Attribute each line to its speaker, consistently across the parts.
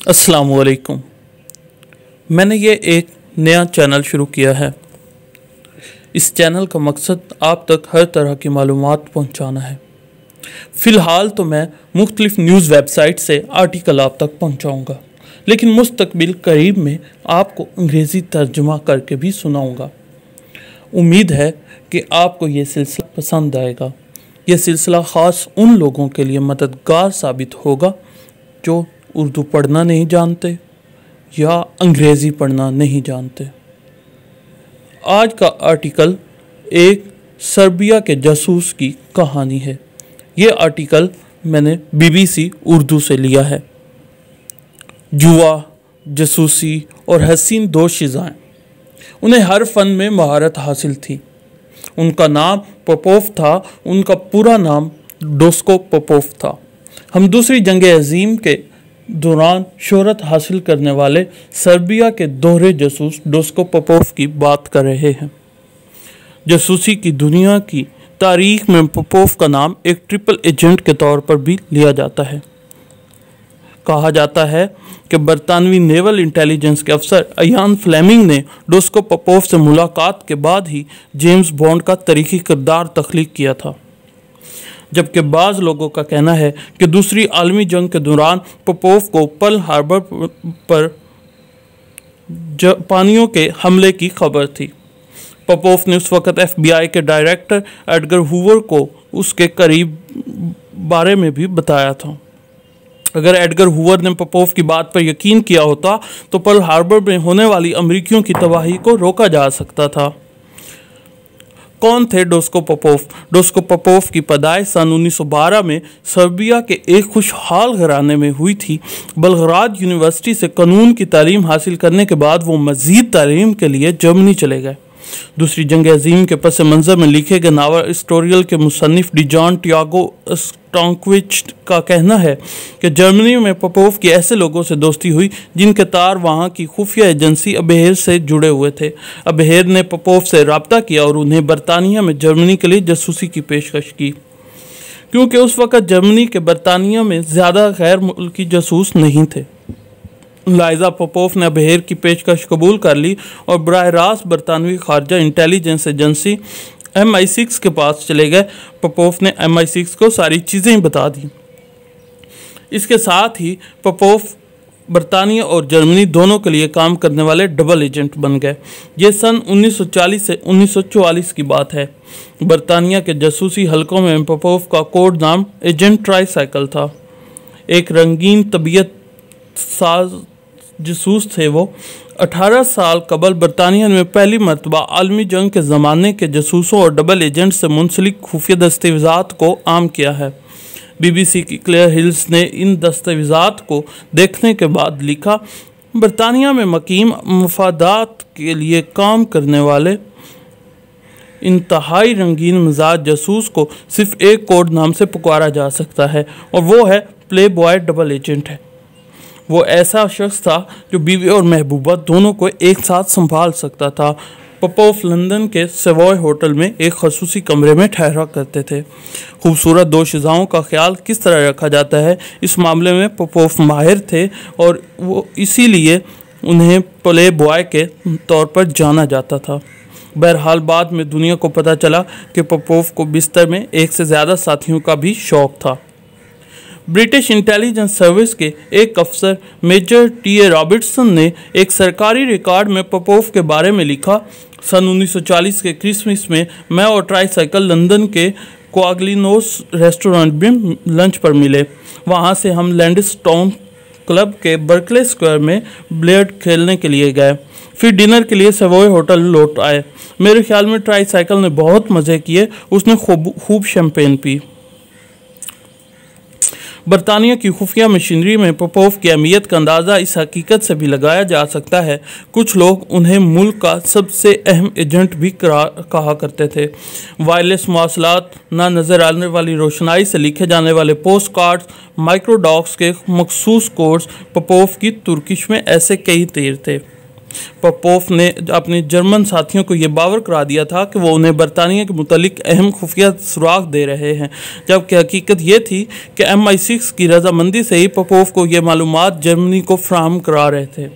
Speaker 1: अस्सलामुअलैकुम। मैंने ये एक नया चैनल शुरू किया है। इस चैनल का मकसद आप तक हर तरह की मालूमात पहुंचाना है। फ़िलहाल तो मैं मुख्तलिफ़ न्यूज़ वेबसाइट से आर्टिकल आप तक पहुंचाऊंगा, लेकिन मुस्तकबिल करीब में आपको अंग्रेज़ी तर्जुमा करके भी सुनाऊंगा। उम्मीद है कि आपको ये सिलसिला पसंद आएगा। ये सिलसिला ख़ास उन लोगों के लिए मददगार साबित होगा जो उर्दू पढ़ना नहीं जानते या अंग्रेज़ी पढ़ना नहीं जानते। आज का आर्टिकल एक सर्बिया के जासूस की कहानी है। ये आर्टिकल मैंने BBC उर्दू से लिया है। जुआ, जासूसी और हसीन दोशीज़ाएँ, उन्हें हर फ़न में महारत हासिल थी। उनका नाम पोपोव था। उनका पूरा नाम डोस्को पोपोव था। हम दूसरी जंग अज़ीम के दौरान शोहरत हासिल करने वाले सर्बिया के दोहरे जासूस डोस्को पोपोव की बात कर रहे हैं। जासूसी की दुनिया की तारीख में पोपोव का नाम एक ट्रिपल एजेंट के तौर पर भी लिया जाता है। कहा जाता है कि बरतानवी नेवल इंटेलिजेंस के अफसर अयान फ्लेमिंग ने डोस्को पोपोव से मुलाकात के बाद ही जेम्स बॉन्ड का तारीखी किरदार तख्लीक किया था। जबकि बाज़ लोगों का कहना है कि दूसरी आलमी जंग के दौरान पोपोव को पर्ल हार्बर पर जापानियों के हमले की खबर थी। पोपोव ने उस वक़्त FBI के डायरेक्टर एडगर हूवर को उसके करीब बारे में भी बताया था। अगर एडगर हूवर ने पोपोव की बात पर यकीन किया होता तो पर्ल हार्बर में होने वाली अमेरिकियों की तबाही को रोका जा सकता था। कौन थे डोस्को पोपोव? डोस्को पोपोव की पैदाइश सन 1912 में सर्बिया के एक खुशहाल घराने में हुई थी। बेलग्राद यूनिवर्सिटी से कानून की तालीम हासिल करने के बाद वो मज़ीद तालीम के लिए जर्मनी चले गए। दूसरी जंग अज़ीम के पस मंज़र में लिखे गए नावल स्टोरियल के मुसन्निफ डिजॉन टियागो स्टॉन्क्विच का कहना है कि जर्मनी में पोपोव की ऐसे लोगों से दोस्ती हुई जिनके तार वहाँ की खुफिया एजेंसी अबहेर से जुड़े हुए थे। अबहेर ने पोपोव से रब्ता किया और उन्हें बरतानिया में जर्मनी के लिए जासूसी की पेशकश की, क्योंकि उस वक़्त जर्मनी के बरतानिया में ज़्यादा गैर मुल्की जासूस नहीं थे। लाइजा पोपोव ने अबहेर की पेशकश कबूल कर ली और बराह रास्त बरतानवी खारजा इंटेलिजेंस एजेंसी MI6 के पास चले गए। पोपोव ने MI6 को सारी चीज़ें बता दी। इसके साथ ही पोपोव बरतानिया और जर्मनी दोनों के लिए काम करने वाले डबल एजेंट बन गए। ये सन 1940 से 1944 की बात है। बरतानिया के जासूसी हलकों में पोपोव का कोड नाम एजेंट ट्राईसाइकिल था। एक रंगीन तबीयत साज जासूस थे वो। 18 साल कबल बरतानिया में पहली मरतबा आलमी जंग के ज़माने के जासूसों और डबल एजेंट से मुंसलिक खुफिया दस्तावेज़ात को आम किया है। BBC की क्लेयर हिल्स ने इन दस्तावेज़ात को देखने के बाद लिखा, बरतानिया में मकीम मफादात के लिए काम करने वाले इंतहाई रंगीन मिजाज जासूस को सिर्फ एक कोड नाम से पुकारा जा सकता है और वो है प्ले बॉय डबल एजेंट है। वो ऐसा शख्स था जो बीवी और महबूबा दोनों को एक साथ संभाल सकता था। पोपोव लंदन के सेवॉय होटल में एक खसूसी कमरे में ठहरा करते थे। खूबसूरत दोशीज़ाओं का ख्याल किस तरह रखा जाता है, इस मामले में पोपोव माहिर थे और वो इसीलिए उन्हें प्ले बॉय के तौर पर जाना जाता था। बहरहाल बाद में दुनिया को पता चला कि पोपोव को बिस्तर में एक से ज़्यादा साथियों का भी शौक़ था। ब्रिटिश इंटेलिजेंस सर्विस के एक अफसर मेजर TA रॉबर्टसन ने एक सरकारी रिकॉर्ड में पोपोव के बारे में लिखा, सन 1940 के क्रिसमस में मैं और ट्राईसाइकिल लंदन के क्वागलिनोस रेस्टोरेंट में लंच पर मिले। वहाँ से हम लैंडस्टोन क्लब के बर्कले स्क्वायर में बिलियर्ड खेलने के लिए गए, फिर डिनर के लिए सेवॉय होटल लौट आए। मेरे ख्याल में ट्राईसाइकिल ने बहुत मज़े किए। उसने खूब शैम्पेन पी। बरतानिया की खुफिया मशीनरी में पोपोव की अहमियत का अंदाज़ा इस हकीकत से भी लगाया जा सकता है, कुछ लोग उन्हें मुल्क का सबसे अहम एजेंट भी कहा करते थे। वायरलेस मवासलात, ना नज़र आने वाली रोशनाई से लिखे जाने वाले पोस्ट कार्ड्स, माइक्रोडॉक्स के मखसूस कोड्स, पोपोव की तुर्किश में ऐसे कई तीर थे। पपोफ ने अपने जर्मन साथियों को यह बावर करा दिया था कि वो उन्हें बरतानिया के मुतालिक अहम खुफिया सुराग दे रहे हैं, जबकि हकीकत ये थी कि MI6 की रजामंदी से ही पपोफ को ये मालूमात जर्मनी को फ्राहम करा रहे थे।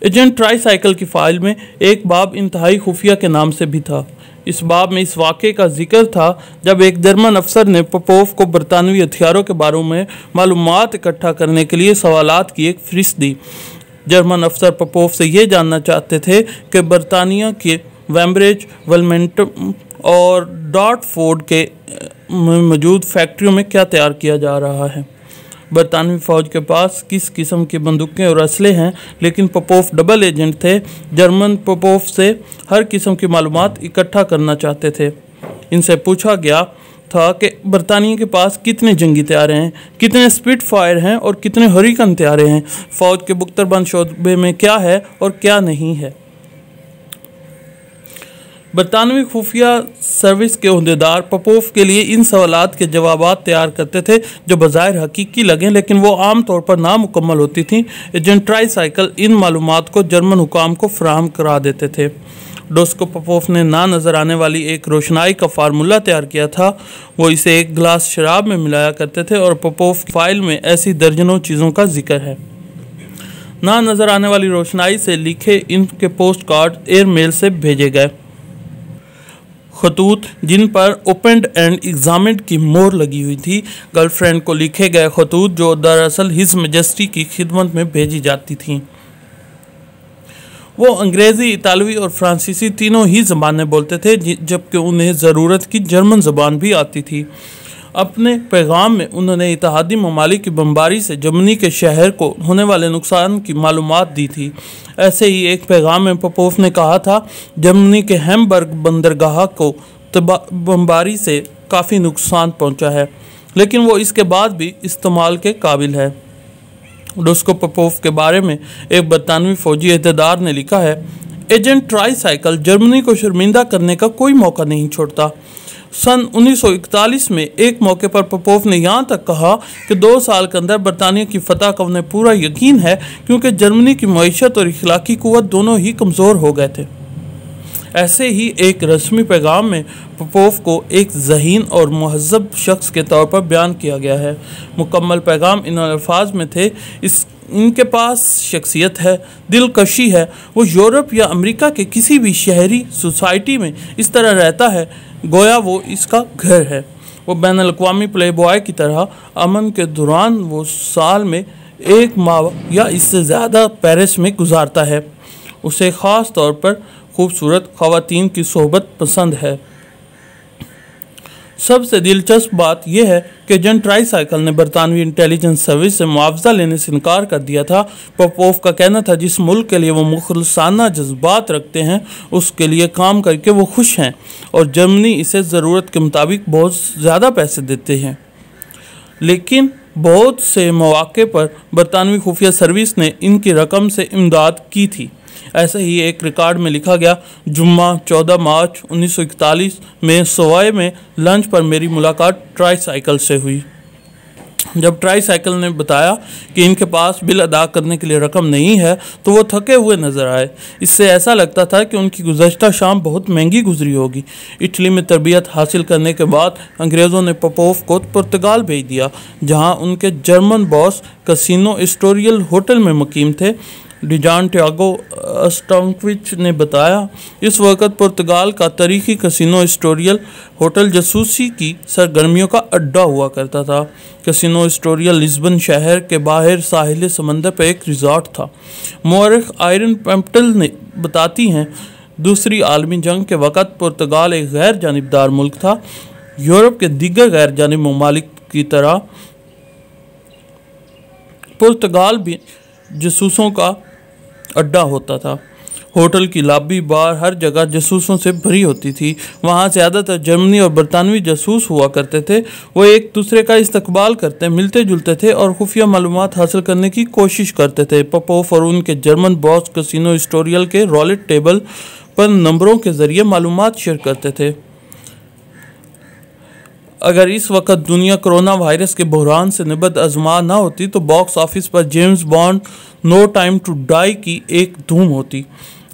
Speaker 1: एजेंट ट्राईसाइकिल की फाइल में एक बाब इंतहाई खुफिया के नाम से भी था। इस बाब में इस वाक़े का जिक्र था जब एक जर्मन अफसर ने पपोफ को बरतानवी हथियारों के बारे में मालूमात इकट्ठा करने के लिए सवालात की एक फहरिस्त दी। जर्मन अफसर पपोफ से ये जानना चाहते थे कि बरतानिया के वेम्ब्रिज, वेलमेंटम और डॉर्टफोर्ड के मौजूद फैक्ट्रियों में क्या तैयार किया जा रहा है। बरतानवी फ़ौज के पास किस किस्म की बंदूकें और असले हैं, लेकिन पपोफ डबल एजेंट थे। जर्मन पपोफ से हर किस्म की मालूमात इकट्ठा करना चाहते थे। इनसे पूछा गया था कि बरतानिया के पास कितने जंगी तैयारे हैं, कितने स्पिटफायर हैं और कितने हरिकन तैयारे हैं, फ़ौज के बुख्तरबंद शोबे में क्या है और क्या नहीं है। बरतानवी खुफिया सर्विस के ओहदेदार पपोफ के लिए इन सवालात के जवाबात तैयार करते थे जो बज़ाहिर हकीकी लगें, लेकिन वो आम तौर पर नामुकम्मल होती थीं। एजेंट ट्राईसाइकिल इन मालूमात को जर्मन हुकाम को फराहम करा देते थे। डोस्को पपोफ ने ना नज़र आने वाली एक रोशनाई का फार्मूला तैयार किया था। वो इसे एक गिलास शराब में मिलाया करते थे और पपोफ फाइल में ऐसी दर्जनों चीज़ों का जिक्र है। ना नज़र आने वाली रोशनाई से लिखे इनके पोस्ट कार्ड एयरमेल से भेजे गए। खतूत जिन पर ओपनड एंड एग्जामिन्ड की मोहर लगी हुई थी, गर्लफ्रेंड को लिखे गए खतूत जो दरअसल हिज मेजेस्टी की खिदमत में भेजी जाती थीं। वो अंग्रेज़ी, इतालवी और फ्रांसीसी तीनों ही ज़बानें बोलते थे, जबकि उन्हें ज़रूरत की जर्मन ज़बान भी आती थी। अपने पैगाम में उन्होंने इत्तेहादी ममालिक की बमबारी से जर्मनी के शहर को होने वाले नुकसान की मालूमात दी थी। ऐसे ही एक पैगाम में पपोफ ने कहा था, जर्मनी के हैम्बर्ग बंदरगाह को बमबारी से काफ़ी नुकसान पहुंचा है, लेकिन वो इसके बाद भी इस्तेमाल के काबिल है। डोस्को पपोफ के बारे में एक बरतानवी फौजी अहदेदार ने लिखा है, एजेंट ट्राईसाइकिल जर्मनी को शर्मिंदा करने का कोई मौका नहीं छोड़ता। सन 1941 में एक मौके पर पपोफ ने यहाँ तक कहा कि 2 साल के अंदर बरतानिया की फतह का उन्हें पूरा यकीन है, क्योंकि जर्मनी की मईशत और इखलाकी कुव्वत दोनों ही कमज़ोर हो गए थे। ऐसे ही एक रस्मी पैगाम में पपोफ को एक ज़हीन और महज़ब शख्स के तौर पर बयान किया गया है। मुकम्मल पैगाम इन अल्फाज में थे, इनके पास शख्सियत है, दिलकशी है, वो यूरोप या अमेरिका के किसी भी शहरी सोसाइटी में इस तरह रहता है गोया वो इसका घर है। वो बैनुल अक़वामी प्ले बॉय की तरह अमन के दौरान वो साल में 1 माह या इससे ज़्यादा पेरिस में गुजारता है। उसे ख़ास तौर पर खूबसूरत ख़वातीन की सोहबत पसंद है। सबसे दिलचस्प बात यह है कि एजेंट ट्राईसाइकिल ने बरतानवी इंटेलिजेंस सर्विस से मुआवजा लेने से इनकार कर दिया था। पपोफ का कहना था, जिस मुल्क के लिए वो मुखलसाना जज्बात रखते हैं उसके लिए काम करके वो खुश हैं और जर्मनी इसे ज़रूरत के मुताबिक बहुत ज़्यादा पैसे देते हैं। लेकिन बहुत से मौके पर बरतानवी खुफिया सर्विस ने इनकी रकम से इमदाद की थी। ऐसे ही एक रिकॉर्ड में लिखा गया, जुम्मा 14 मार्च 1941 में सवाई में लंच पर मेरी मुलाकात ट्राईसाइकिल से हुई। जब ट्राईसाइकिल ने बताया कि इनके पास बिल अदा करने के लिए रकम नहीं है तो वो थके हुए नजर आए। इससे ऐसा लगता था कि उनकी गुज़श्ता शाम बहुत महंगी गुजरी होगी। इटली में तरबियत हासिल करने के बाद अंग्रेज़ों ने पपोफ को पुर्तगाल भेज दिया, जहाँ उनके जर्मन बॉस कैसिनो एस्टोरियल होटल में मुकीम थे। डिजान टियागो अस्टांक्विच ने बताया, इस वक्त पुर्तगाल का तारीखी कैसिनो एस्टोरियल होटल जासूसी की सरगर्मियों का अड्डा हुआ करता था। कैसिनो एस्टोरियल लिस्बन शहर के बाहर साहिल समंदर पर एक रिजॉर्ट था। मौरख आयरन पेम्पटल ने बताती हैं, दूसरी आलमी जंग के वक़्त पुर्तगाल एक गैर जानिबदार मुल्क था। यूरोप के दीगर गैर जानिब ममालिक की तरह पुर्तगाल भी जासूसों का अड्डा होता था। होटल की लॉबी, बार, हर जगह जासूसों से भरी होती थी। वहाँ ज़्यादातर जर्मनी और बरतानवी जासूस हुआ करते थे। वो एक दूसरे का इस्तकबाल करते, मिलते जुलते थे और खुफिया मालूमात हासिल करने की कोशिश करते थे। पपोफ और उनके जर्मन बॉस कैसिनो एस्टोरियल के रॉलेट टेबल पर नंबरों के ज़रिए मालूमात शेयर करते थे। अगर इस वक्त दुनिया कोरोना वायरस के बहरान से निबत आजमा ना होती तो बॉक्स ऑफिस पर James Bond no time to die की एक धूम होती।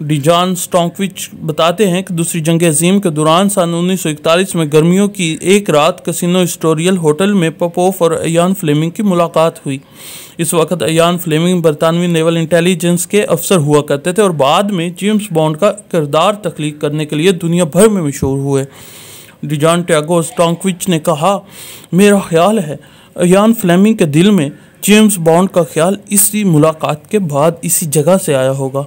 Speaker 1: डिजान स्टॉन्कविच बताते हैं कि दूसरी जंग अजीम के दौरान सन 1941 में गर्मियों की एक रात कैसीनो एस्टोरियल होटल में पपोफ और इयान फ्लेमिंग की मुलाकात हुई। इस वक्त इयान फ्लेमिंग बरतानवी नेवल इंटेलिजेंस के अफसर हुआ करते थे और बाद में जेम्स बॉन्ड का किरदार तख्लीक करने के लिए दुनिया भर में मशहूर हुए। डिजान टियागो स्टॉन्कविच ने कहा, मेरा ख्याल है इयान फ्लेमिंग के दिल में जेम्स बॉन्ड का ख्याल इसी मुलाकात के बाद इसी जगह से आया होगा।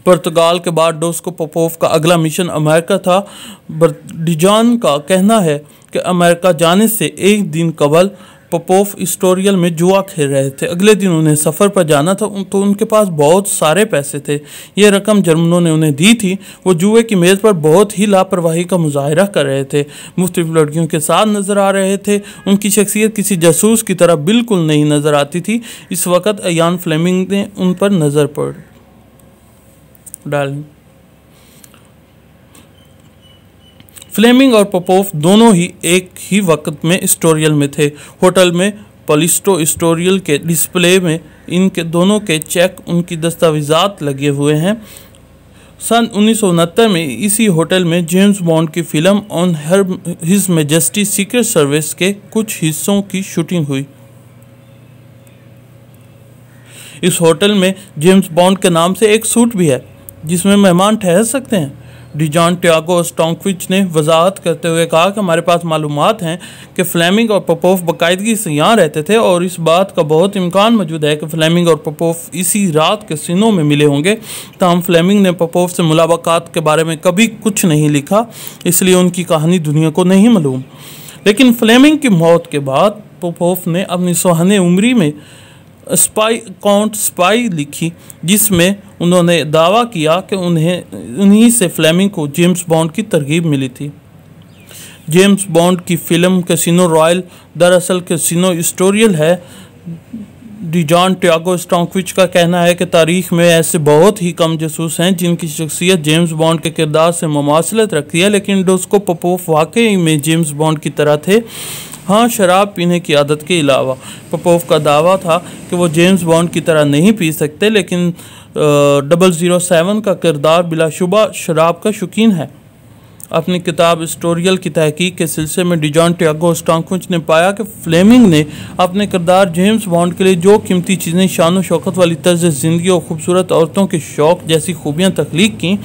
Speaker 1: पुर्तगाल के बाद डोस्को पोपोफ का अगला मिशन अमेरिका था। डिजान का कहना है कि अमेरिका जाने से एक दिन कबल पोपोफ एस्टोरियल में जुआ खेल रहे थे। अगले दिन उन्हें सफ़र पर जाना था तो उनके पास बहुत सारे पैसे थे। ये रकम जर्मनों ने उन्हें दी थी। वो जुए की मेज़ पर बहुत ही लापरवाही का मुजाहरा कर रहे थे, मुख्तलिफ लड़कियों के साथ नज़र आ रहे थे। उनकी शख्सियत किसी जासूस की तरह बिल्कुल नहीं नज़र आती थी। इस वक्त इयान फ्लेमिंग ने उन पर नज़र पड़ डाली। फ्लेमिंग और पोपोफ दोनों ही एक ही वक्त में एस्टोरियल में थे। होटल में पलिस्टो एस्टोरियल के डिस्प्ले में इनके दोनों के चेक, उनकी दस्तावेजात लगे हुए हैं। सन 1969 में इसी होटल में जेम्स बॉन्ड की film on his majesty secret service के कुछ हिस्सों की शूटिंग हुई। इस होटल में जेम्स बॉन्ड के नाम से एक सूट भी है जिसमें मेहमान ठहर सकते हैं। डिजान टियागो स्टॉन्कविच ने वजाहत करते हुए कहा कि हमारे पास मालूमात हैं कि फ्लेमिंग और पोपोफ बाकायदगी से यहाँ रहते थे और इस बात का बहुत इम्कान मौजूद है कि फ्लेमिंग और पोपोफ इसी रात कैसीनो में मिले होंगे। ताहम फ्लेमिंग ने पोपोफ से मुलाकात के बारे में कभी कुछ नहीं लिखा, इसलिए उनकी कहानी दुनिया को नहीं मालूम। लेकिन फ्लेमिंग की मौत के बाद पोपोफ ने अपनी सुहाने उम्री में स्पाई लिखी, जिसमें उन्होंने दावा किया कि उन्हीं से फ्लेमिंग को जेम्स बॉन्ड की तरगीब मिली थी। जेम्स बॉन्ड की फिल्म कैसीनो रॉयल दरअसल कैसीनो एस्टोरियल है। डिजान टियागो स्टॉन्कविच का कहना है कि तारीख में ऐसे बहुत ही कम जासूस हैं जिनकी शख्सियत जेम्स बॉन्ड के किरदार से मुमासलत रखती है, लेकिन डोस्को पोपोफ वाकई में जेम्स बॉन्ड की तरह थे। हाँ, शराब पीने की आदत के अलावा। पोपोफ का दावा था कि वो जेम्स बॉन्ड की तरह नहीं पी सकते, लेकिन 007 का किरदार बिलाशुबा शराब का शौकीन है। अपनी किताब एस्टोरियल की तहकीक के सिलसिले में डिजान टियागो स्टॉन्कविच ने पाया कि फ्लेमिंग ने अपने किरदार जेम्स बॉन्ड के लिए जो कीमती चीज़ें, शान और शौकत वाली तर्ज ज़िंदगी और खूबसूरत औरतों के शौक़ जैसी खूबियाँ तख्लीक की,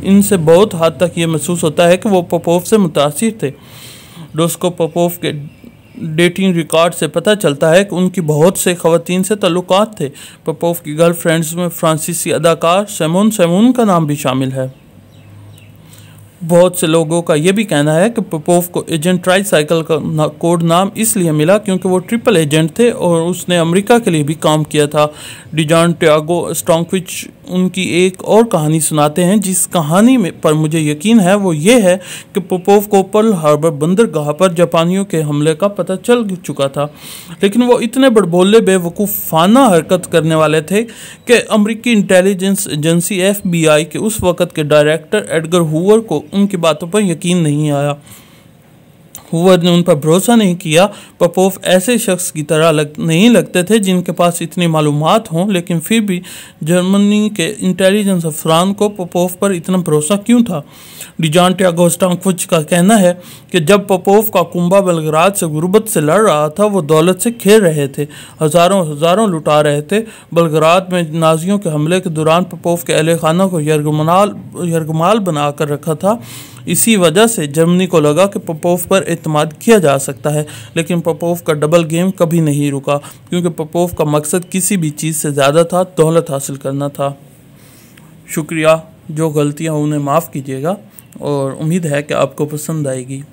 Speaker 1: इनसे बहुत हद तक ये महसूस होता है कि वो पोपोफ से मुतासिर थे। डोस्को पोपोफ के डेटिंग रिकॉर्ड से पता चलता है कि उनकी बहुत से ख़वातीन से ताल्लुकात थे। पोपोफ की गर्लफ्रेंड्स में फ्रांसीसी अदाकार सेमून का नाम भी शामिल है। बहुत से लोगों का यह भी कहना है कि पोपोफ को एजेंट ट्राईसाइकिल का कोड नाम इसलिए मिला क्योंकि वो ट्रिपल एजेंट थे और उसने अमेरिका के लिए भी काम किया था। डिजान टियागो स्टॉन्कविच उनकी एक और कहानी सुनाते हैं, जिस कहानी में पर मुझे यकीन है वो ये है कि पोपोफ को पर्ल हार्बर बंदरगाह पर जापानियों के हमले का पता चल चुका था, लेकिन वो इतने बड़बोले बेवकूफ़ाना हरकत करने वाले थे कि अमेरिकी इंटेलिजेंस एजेंसी FBI के उस वक़्त के डायरेक्टर एडगर हूवर को उनकी बातों पर यकीन नहीं आया। हूवर ने उन पर भरोसा नहीं किया। पोपोफ ऐसे शख्स की तरह नहीं लगते थे जिनके पास इतनी मालूमात हों, लेकिन फिर भी जर्मनी के इंटेलिजेंस अफसरान को पोपोफ पर इतना भरोसा क्यों था? डिजान टियागो स्टॉन्कविच का कहना है कि जब पोपोफ का कुंबा बेलग्राद से गुर्बत से लड़ रहा था, वो दौलत से खेल रहे थे, हज़ारों लुटा रहे थे। बेलग्राद में नाजियों के हमले के दौरान पोपोफ के अहले खाना को यरगमाल बना कर रखा था। इसी वजह से जर्मनी को लगा कि पोपोफ पर एतमाद किया जा सकता है, लेकिन पोपोफ का डबल गेम कभी नहीं रुका, क्योंकि पोपोफ का मकसद किसी भी चीज़ से ज़्यादा था, दौलत हासिल करना था। शुक्रिया, जो गलतियाँ उन्हें माफ़ कीजिएगा और उम्मीद है कि आपको पसंद आएगी।